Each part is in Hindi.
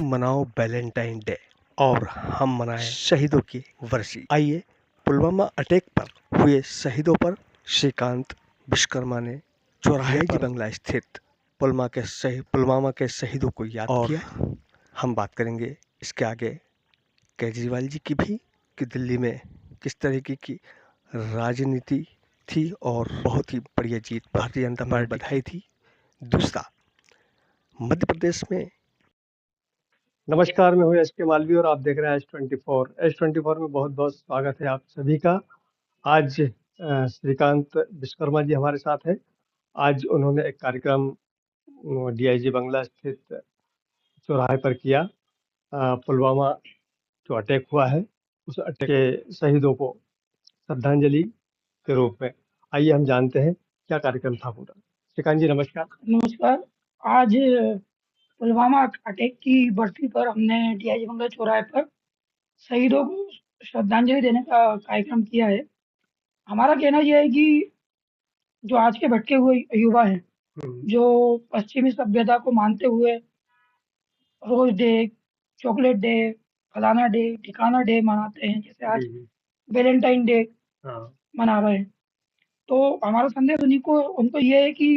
मनाओ वैलेंटाइन डे और हम मनाएं शहीदों की वर्षी। आइए पुलवामा अटैक पर हुए शहीदों पर श्रीकांत विश्वकर्मा ने चौराहे पर बंगला स्थित पुलवामा के शहीदों को याद किया। हम बात करेंगे इसके आगे केजरीवाल जी की भी कि दिल्ली में किस तरीके की राजनीति थी और बहुत ही बढ़िया जीत भारतीय जनता पार्टी बधाई थी। दूसरा, मध्य प्रदेश में। नमस्कार, मैं हूं एस.के. मालवीय और आप देख रहे हैं एस24। एस24 में बहुत बहुत स्वागत है आप सभी का। आज श्रीकांत विश्वकर्मा जी हमारे साथ हैं। आज उन्होंने एक कार्यक्रम डीआईजी बंगला स्थित चौराहे पर किया। पुलवामा जो अटैक हुआ है उस अटैक के शहीदों को श्रद्धांजलि के रूप में। आइए हम जानते हैं क्या कार्यक्रम था पूरा। श्रीकांत जी नमस्कार। नमस्कार। आज पुलवामा अटैक की बरसी पर हमने डीआईजी बंगला चौराहे पर शहीदों को श्रद्धांजलि देने का कार्यक्रम किया है। हमारा कहना यह है कि जो आज के भटके हुए युवा हैं, जो पश्चिमी सभ्यता को मानते हुए रोज डे, चॉकलेट डे, फलाना डे, ठिकाना डे मनाते हैं, जैसे आज वैलेंटाइन डे मना रहे हैं, तो हमारा संदेश उनको ये है कि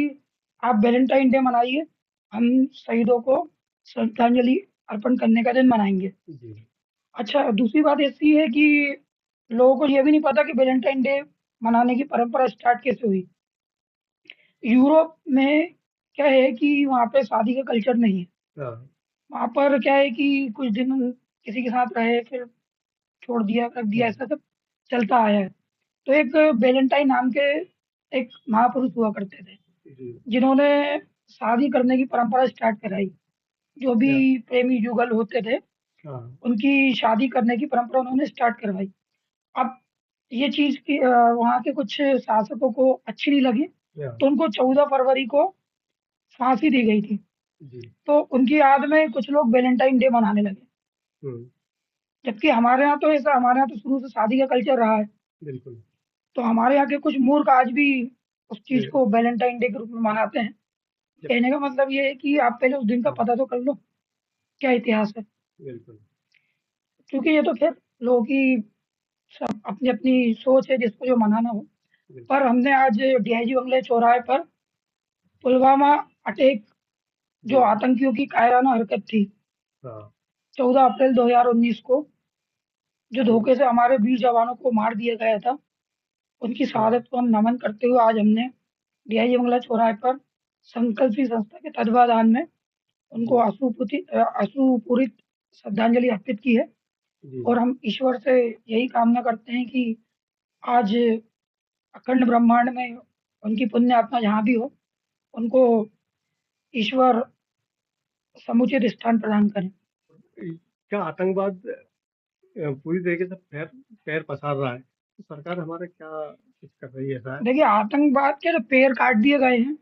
आप वैलेंटाइन डे मनाइए, हम शहीदों को श्रद्धांजलि अर्पण करने का दिन मनाएंगे। अच्छा, दूसरी बात ऐसी है कि लोगों को ये भी नहीं पता कि वैलेंटाइन डे मनाने की परंपरा स्टार्ट कैसे हुई। यूरोप में क्या है कि वहाँ पे शादी का कल्चर नहीं है। वहाँ पर क्या है कि कुछ दिन किसी के साथ रहे, फिर छोड़ दिया, कर दिया, ऐसा सब चलता आया है। तो एक वैलेंटाइन नाम के एक महापुरुष हुआ करते थे, जिन्होंने शादी करने की परंपरा स्टार्ट कराई। जो भी प्रेमी युगल होते थे, उनकी शादी करने की परंपरा उन्होंने स्टार्ट करवाई। अब ये चीज की वहाँ के कुछ शासकों को अच्छी नहीं लगी, तो उनको 14 फरवरी को फांसी दी गई थी। तो उनकी याद में कुछ लोग वैलेंटाइन डे मनाने लगे। जबकि हमारे यहाँ तो शुरू से शादी का कल्चर रहा है। बिल्कुल। तो हमारे यहाँ के कुछ मूर्ख आज भी उस चीज को वैलेंटाइन डे के रूप में मनाते हैं। कहने का मतलब ये है कि आप पहले उस दिन का पता तो कर लो क्या इतिहास है। बिल्कुल। क्योंकि ये तो खैर लोगों की सब अपनी अपनी सोच है, जिसको जो मनाना हो। पर हमने आज डीआईजी बंगले चौराहे पर पुलवामा अटैक, जो आतंकियों की कायराना हरकत थी 14 अप्रैल 2019 को, जो धोखे से हमारे वीर जवानों को मार दिया गया था, उनकी शहादत को हम नमन करते हुए आज हमने डीआईजी बंगला चौराहे पर संकल्पी संस्था के तत्वाधान में उनको आंसुपूरित श्रद्धांजलि अर्पित की है। और हम ईश्वर से यही कामना करते हैं कि आज अखंड ब्रह्मांड में उनकी पुण्य आत्मा जहाँ भी हो, उनको ईश्वर समुचित स्थान प्रदान करें। क्या आतंकवाद पूरी तरीके से पैर पसार रहा है, तो सरकार हमारा क्या कुछ कर रही है? ऐसा देखिए, आतंकवाद के तो पैर काट दिए गए हैं।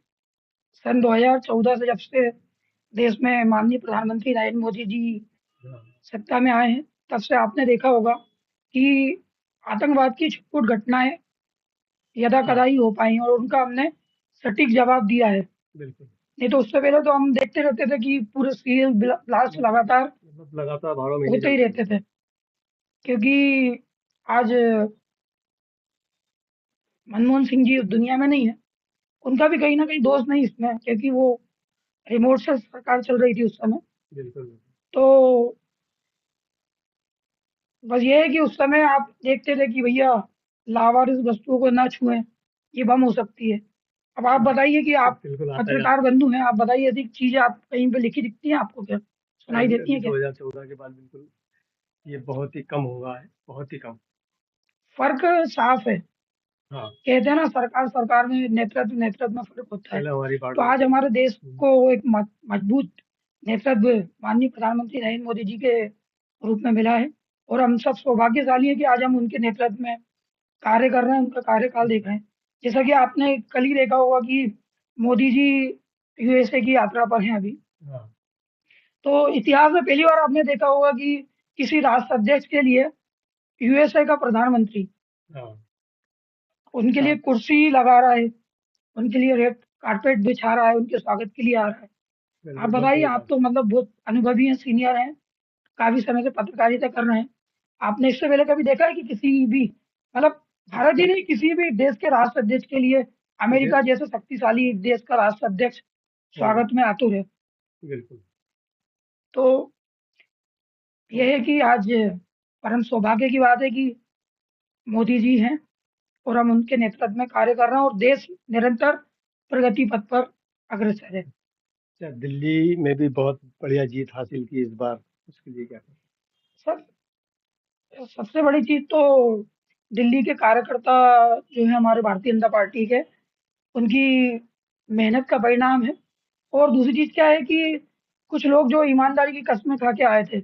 सन 2014 से जब से देश में माननीय प्रधानमंत्री नरेंद्र मोदी जी सत्ता में आए हैं, तब से आपने देखा होगा कि आतंकवाद की छुटपुट घटनाएं यदा कदा ही हो पाई और उनका हमने सटीक जवाब दिया है। बिल्कुल। नहीं तो उससे पहले तो हम देखते रहते थे कि पूरे सीरियल ब्लास्ट लगातार होते ही रहते थे। क्योंकि आज मनमोहन सिंह जी दुनिया में नहीं है, उनका भी कहीं ना कहीं दोष नहीं इसमें, क्योंकि वो रिमोट से सरकार चल रही थी उस समय। बिल्कुल। तो बस ये है कि उस समय आप देखते थे कि भैया लावारिस वस्तुओं को ना छुएं, ये बम हो सकती है। अब आप बताइए कि आप पत्रकार बंधु हैं, आप बताइए ऐसी चीजें आप कहीं पे लिखी दिखती हैं आपको, क्या सुनाई देती है क्या? 2014 के बाद बिल्कुल ये बहुत ही कम हुआ है, बहुत ही कम। फर्क साफ है। कहते हैं ना, सरकार में नेतृत्व में फर्क होता है। तो आज हमारे देश को एक मजबूत नेतृत्व माननीय प्रधानमंत्री नरेंद्र मोदी जी के रूप में मिला है और हम सब सौभाग्यशाली हैं कि आज हम उनके नेतृत्व में कार्य कर रहे हैं, उनका कार्यकाल देख रहे हैं। जैसा कि आपने कल ही देखा होगा कि मोदी जी यूएसए की यात्रा पर हैं अभी। तो इतिहास में पहली बार आपने देखा होगा कि किसी राष्ट्र अध्यक्ष के लिए यूएसए का प्रधानमंत्री उनके लिए कुर्सी लगा रहा है, उनके लिए रेड कारपेट बिछा रहा है, उनके स्वागत के लिए आ रहा है। आप बताइए, आप तो मतलब बहुत अनुभवी हैं, सीनियर हैं, काफी समय से पत्रकारिता कर रहे हैं। आपने इससे पहले कभी देखा है कि किसी भी मतलब भारत ही नहीं किसी भी देश के राष्ट्राध्यक्ष के लिए अमेरिका जैसे शक्तिशाली देश का राष्ट्राध्यक्ष स्वागत में आतुर है? बिल्कुल। तो यह है कि आज परम सौभाग्य की बात है कि मोदी जी हैं और हम उनके नेतृत्व में कार्य कर रहे हैं और देश निरंतर प्रगति पथ पर अग्रसर है। अच्छा, दिल्ली में भी बहुत बढ़िया जीत हासिल की इस बार, उसके लिए क्या कहें? सर सबसे बड़ी चीज तो दिल्ली के कार्यकर्ता जो है हमारे भारतीय जनता पार्टी के, उनकी मेहनत का परिणाम है। और दूसरी चीज क्या है कि कुछ लोग जो ईमानदारी की कस्में खा के आए थे,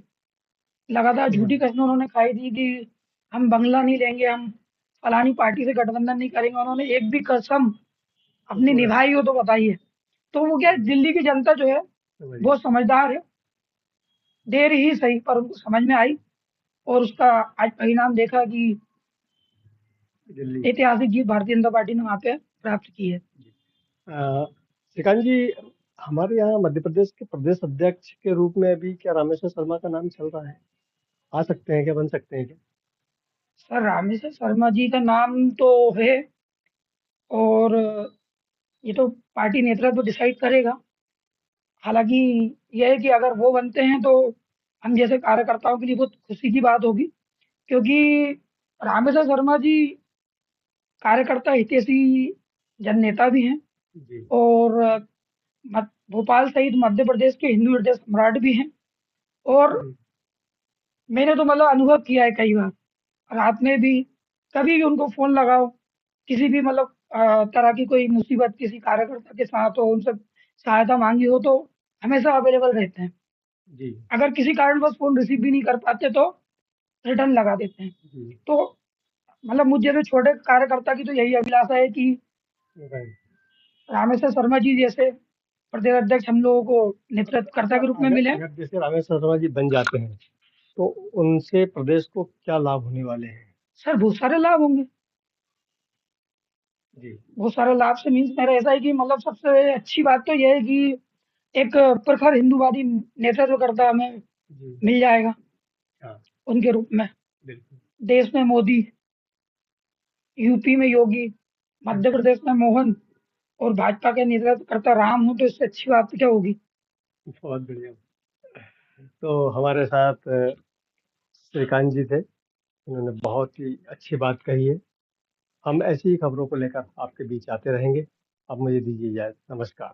लगातार झूठी कस्में उन्होंने खाई थी कि हम बंगला नहीं लेंगे, हम फलानी पार्टी से गठबंधन नहीं करेंगे, उन्होंने एक भी कसम अपनी निभाई हो तो बताइए। तो वो क्या है, दिल्ली की जनता जो है वो समझदार है, देर ही सही पर उनको समझ में आई और उसका आज परिणाम देखा कि दिल्ली ऐतिहासिक जीत भारतीय जनता पार्टी ने वहाँ पे प्राप्त की है। श्रीकांत जी, हमारे यहाँ मध्य प्रदेश के प्रदेश अध्यक्ष के रूप में अभी क्या रामेश्वर शर्मा का नाम चल रहा है? आ सकते हैं क्या, बन सकते हैं क्या? सर रामेश्वर शर्मा जी का नाम तो है और ये तो पार्टी नेतृत्व डिसाइड करेगा। हालांकि यह है कि अगर वो बनते हैं तो हम जैसे कार्यकर्ताओं के लिए बहुत खुशी की बात होगी, क्योंकि रामेश्वर शर्मा जी कार्यकर्ता हितैषी जननेता भी हैं जी। और भोपाल सहित मध्य प्रदेश के हिंदू हृदय सम्राट भी हैं। और मैंने तो मतलब अनुभव किया है कई बार, रात में भी कभी भी उनको फोन लगाओ, किसी भी मतलब तरह की कोई मुसीबत किसी कार्यकर्ता के साथ हो, उनसे सहायता मांगी हो तो हमेशा अवेलेबल रहते हैं। जी। अगर किसी कारणवश फोन रिसीव भी नहीं कर पाते तो रिटर्न लगा देते हैं। जी। तो मतलब मुझ जैसे छोटे कार्यकर्ता की तो यही अभिलाषा है कि रामेश्वर शर्मा जी जैसे प्रदेश अध्यक्ष हम लोगों को नेतृत्वकर्ता के रूप में मिले। अगर जैसे रामेश्वर शर्मा जी बन जाते हैं तो उनसे प्रदेश को क्या लाभ होने वाले हैं? सर बहुत सारे लाभ होंगे। जी। बहुत सारे लाभ से मीन्स मेरा ऐसा है कि मतलब सबसे अच्छी बात तो यह है कि एक प्रखर हिंदूवादी नेतृत्वकर्ता हमें जी। मिल जाएगा हाँ, उनके रूप में। बिल्कुल। देश में मोदी, यूपी में योगी, मध्य प्रदेश में मोहन और भाजपा के नेतृत्वकर्ता राम हो तो इससे अच्छी बात क्या होगी। बहुत बढ़िया। तो हमारे साथ श्रीकांत जी थे, उन्होंने बहुत ही अच्छी बात कही है। हम ऐसी ही खबरों को लेकर आपके बीच आते रहेंगे। अब मुझे दीजिए इजाजत। नमस्कार।